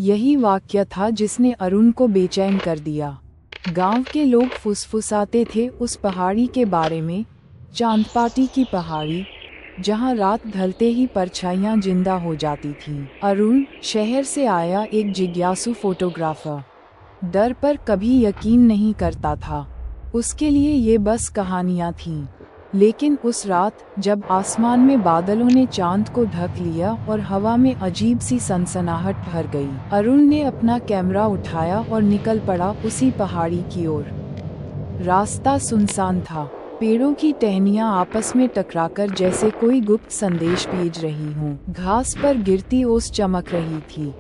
यही वाक्य था जिसने अरुण को बेचैन कर दिया। गांव के लोग फुसफुसाते थे उस पहाड़ी के बारे में, चांदपाटी की पहाड़ी, जहां रात ढलते ही परछाइयां जिंदा हो जाती थीं। अरुण शहर से आया एक जिज्ञासु फोटोग्राफर, डर पर कभी यकीन नहीं करता था। उसके लिए ये बस कहानियां थीं। लेकिन उस रात जब आसमान में बादलों ने चांद को ढक लिया और हवा में अजीब सी सनसनाहट भर गई, अरुण ने अपना कैमरा उठाया और निकल पड़ा उसी पहाड़ी की ओर। रास्ता सुनसान था, पेड़ों की टहनियां आपस में टकराकर जैसे कोई गुप्त संदेश भेज रही हों। घास पर गिरती ओस चमक रही थी,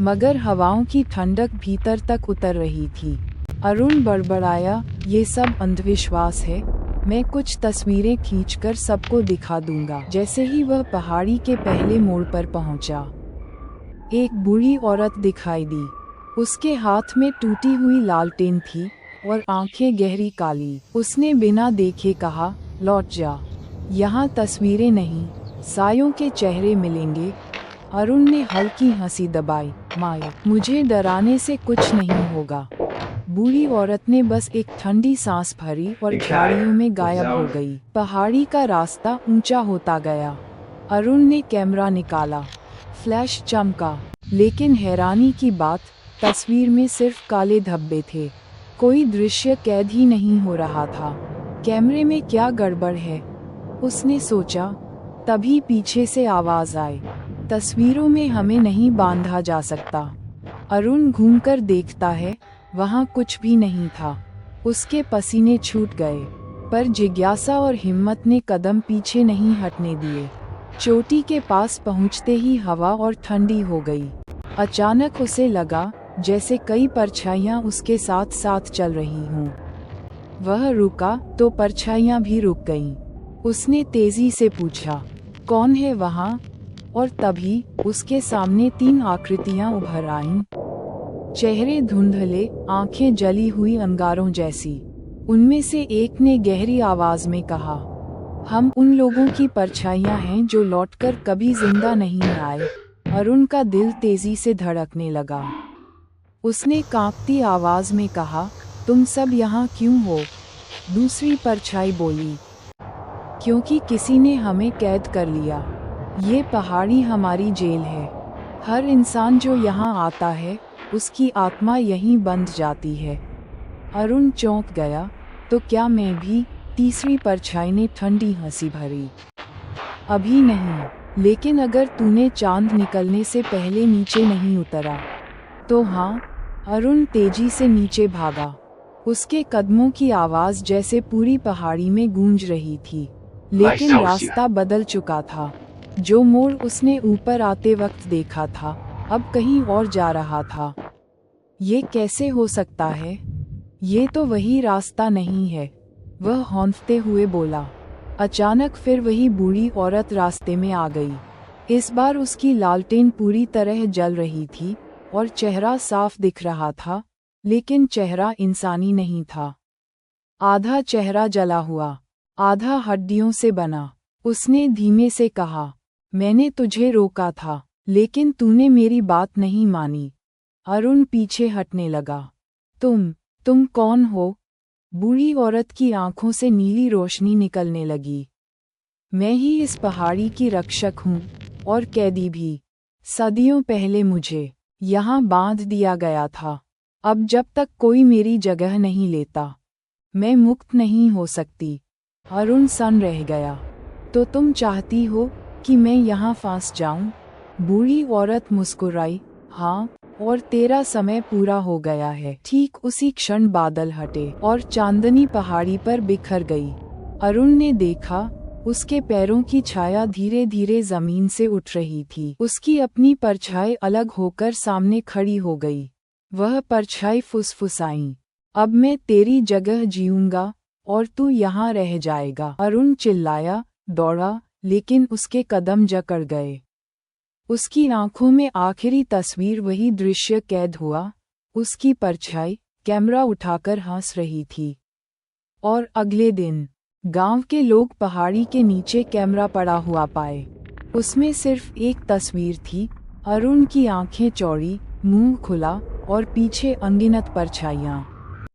मगर हवाओं की ठंडक भीतर तक उतर रही थी। अरुण बड़बड़ाया, ये सब अंधविश्वास है, मैं कुछ तस्वीरें खींचकर सबको दिखा दूंगा। जैसे ही वह पहाड़ी के पहले मोड़ पर पहुंचा, एक बूढ़ी औरत दिखाई दी। उसके हाथ में टूटी हुई लालटेन थी और आंखें गहरी काली। उसने बिना देखे कहा, लौट जा, यहाँ तस्वीरें नहीं, सायों के चेहरे मिलेंगे। अरुण ने हल्की हंसी दबाई, माए, मुझे डराने से कुछ नहीं होगा। बूढ़ी औरत ने बस एक ठंडी सांस भरी और झाड़ियों में गायब हो गई। पहाड़ी का रास्ता ऊंचा होता गया। अरुण ने कैमरा निकाला, फ्लैश चमका, लेकिन हैरानी की बात, तस्वीर में सिर्फ काले धब्बे थे। कोई दृश्य कैद ही नहीं हो रहा था। कैमरे में क्या गड़बड़ है, उसने सोचा। तभी पीछे से आवाज आई, तस्वीरों में हमें नहीं बांधा जा सकता। अरुण घूमकर देखता है, वहाँ कुछ भी नहीं था। उसके पसीने छूट गए, पर जिज्ञासा और हिम्मत ने कदम पीछे नहीं हटने दिए। चोटी के पास पहुँचते ही हवा और ठंडी हो गई। अचानक उसे लगा जैसे कई परछाइयाँ उसके साथ साथ चल रही हों। वह रुका तो परछाइयाँ भी रुक गईं। उसने तेजी से पूछा, कौन है वहाँ? और तभी उसके सामने 3 आकृतियाँ उभर आईं। चेहरे धुंधले, आंखें जली हुई अंगारों जैसी। उनमें से एक ने गहरी आवाज में कहा, हम उन लोगों की परछाइयां हैं जो लौटकर कभी जिंदा नहीं आए। अरुण का दिल तेजी से धड़कने लगा। उसने कांपती आवाज में कहा, तुम सब यहाँ क्यों हो? दूसरी परछाई बोली, क्योंकि किसी ने हमें कैद कर लिया। ये पहाड़ी हमारी जेल है। हर इंसान जो यहाँ आता है, उसकी आत्मा यहीं बंध जाती है। अरुण चौंक गया, तो क्या मैं भी? तीसरी परछाई ने ठंडी हंसी भरी, अभी नहीं, लेकिन अगर तूने चांद निकलने से पहले नीचे नहीं उतरा तो हाँ। अरुण तेजी से नीचे भागा। उसके कदमों की आवाज जैसे पूरी पहाड़ी में गूंज रही थी, लेकिन रास्ता बदल चुका था। जो मोड़ उसने ऊपर आते वक्त देखा था, अब कहीं और जा रहा था। ये कैसे हो सकता है? ये तो वही रास्ता नहीं है, वह हौंफते हुए बोला। अचानक फिर वही बूढ़ी औरत रास्ते में आ गई। इस बार उसकी लालटेन पूरी तरह जल रही थी और चेहरा साफ दिख रहा था, लेकिन चेहरा इंसानी नहीं था। आधा चेहरा जला हुआ, आधा हड्डियों से बना। उसने धीमे से कहा, मैंने तुझे रोका था, लेकिन तूने मेरी बात नहीं मानी। अरुण पीछे हटने लगा। तुम कौन हो? बूढ़ी औरत की आंखों से नीली रोशनी निकलने लगी। मैं ही इस पहाड़ी की रक्षक हूँ, और कैदी भी। सदियों पहले मुझे यहाँ बांध दिया गया था। अब जब तक कोई मेरी जगह नहीं लेता, मैं मुक्त नहीं हो सकती। अरुण सन रह गया। तो तुम चाहती हो कि मैं यहाँ फंस जाऊं? बूढ़ी औरत मुस्कुराई, हाँ, और तेरा समय पूरा हो गया है। ठीक उसी क्षण बादल हटे और चांदनी पहाड़ी पर बिखर गई। अरुण ने देखा, उसके पैरों की छाया धीरे धीरे जमीन से उठ रही थी। उसकी अपनी परछाई अलग होकर सामने खड़ी हो गई। वह परछाई फुसफुसाई, अब मैं तेरी जगह जीऊंगा और तू यहाँ रह जाएगा। अरुण चिल्लाया, दौड़ा, लेकिन उसके कदम जकड़ गए। उसकी आंखों में आखिरी तस्वीर वही दृश्य कैद हुआ। उसकी परछाई कैमरा उठाकर हंस रही थी। और अगले दिन गांव के लोग पहाड़ी के नीचे कैमरा पड़ा हुआ पाए। उसमें सिर्फ एक तस्वीर थी, अरुण की आंखें चौड़ी, मुंह खुला और पीछे अनगिनत परछाइयाँ।